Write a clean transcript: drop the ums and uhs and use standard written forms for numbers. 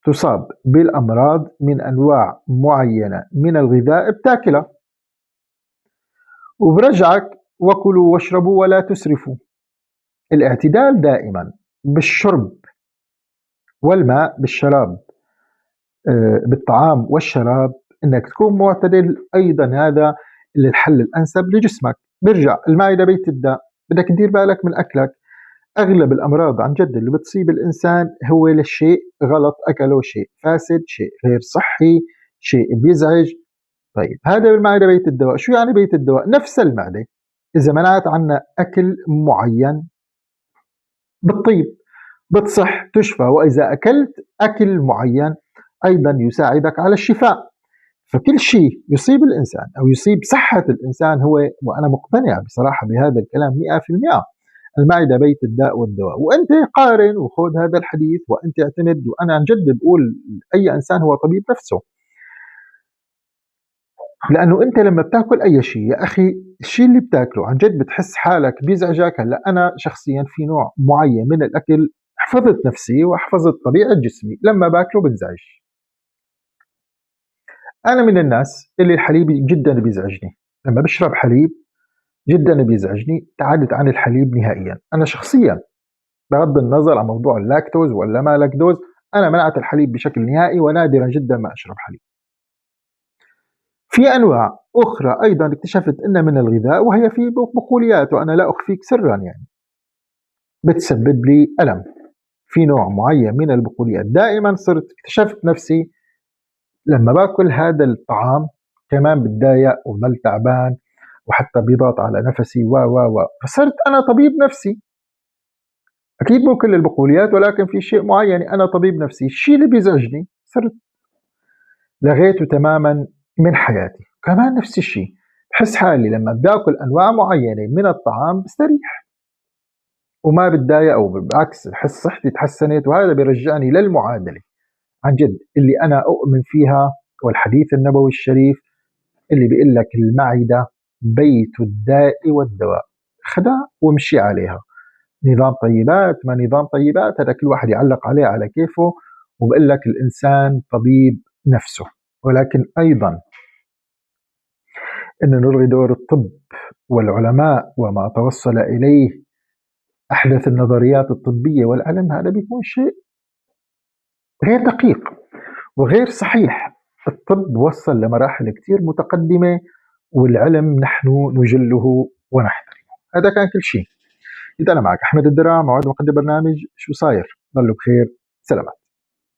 تصاب بالأمراض من أنواع معينة من الغذاء بتاكلها، وبرجعك وكلوا واشربوا ولا تسرفوا. الاعتدال دائما بالشرب والماء، بالشراب بالطعام والشراب، انك تكون معتدل، ايضا هذا الحل الانسب لجسمك. برجع المعدة بيت الداء، بدك تدير بالك من اكلك. اغلب الامراض عن جد اللي بتصيب الانسان هو للشيء غلط اكله، شيء فاسد، شيء غير صحي، شيء بيزعج. طيب هذا بالمعدة بيت الدواء. شو يعني بيت الدواء؟ نفس المعدة اذا منعت عنا اكل معين بتطيب، بتصح، تشفى. واذا اكلت اكل معين ايضا يساعدك على الشفاء. فكل شيء يصيب الإنسان أو يصيب صحة الإنسان هو، وأنا مقتنع بصراحة بهذا الكلام 100%، المعدة بيت الداء والدواء. وأنت قارن وخذ هذا الحديث وأنت اعتمد. وأنا عن جد بقول أي إنسان هو طبيب نفسه، لأنه أنت لما بتاكل أي شيء يا أخي، الشيء اللي بتاكله عن جد بتحس حالك بيزعجك. هلا أنا شخصيا في نوع معين من الأكل حفظت نفسي وحفظت طبيعة جسمي، لما باكله بنزعج. أنا من الناس اللي الحليب جدا بيزعجني، لما بشرب حليب جدا بيزعجني، ابتعدت عن الحليب نهائيا. أنا شخصيا بغض النظر عن موضوع اللاكتوز ولا ما لاكتوز، أنا منعت الحليب بشكل نهائي، ونادرا جدا ما أشرب حليب. في أنواع أخرى أيضا اكتشفت أن من الغذاء، وهي في بقوليات، وأنا لا أخفيك سرا يعني بتسبب لي ألم. في نوع معين من البقوليات دائما صرت اكتشفت نفسي لما باكل هذا الطعام كمان بتضايق وضل تعبان، وحتى بيضغط على نفسي و فصرت أنا طبيب نفسي. أكيد مو كل البقوليات، ولكن في شيء معين أنا طبيب نفسي، الشيء اللي بيزعجني صرت لغيته تماما من حياتي. كمان نفس الشيء، بحس حالي لما باكل أنواع معينة من الطعام بستريح وما بتضايق، أو بالعكس بحس صحتي تحسنت. وهذا بيرجعني للمعادلة عن جد اللي أنا أؤمن فيها، والحديث النبوي الشريف اللي بيقول لك المعدة بيت الداء والدواء. خدها وامشي عليها. نظام طيبات ما نظام طيبات، هذا كل واحد يعلق عليه على كيفه. وبقول لك الإنسان طبيب نفسه، ولكن أيضا أن نلغي دور الطب والعلماء وما توصل إليه أحدث النظريات الطبية والعلم، هذا بيكون شيء غير دقيق وغير صحيح. الطب وصل لمراحل كتير متقدمة، والعلم نحن نجله ونحترمه. هذا كان كل شيء. إذا أنا معك أحمد الدرع، موعد مقدم برنامج شو صاير. ضلوا بخير، سلامات.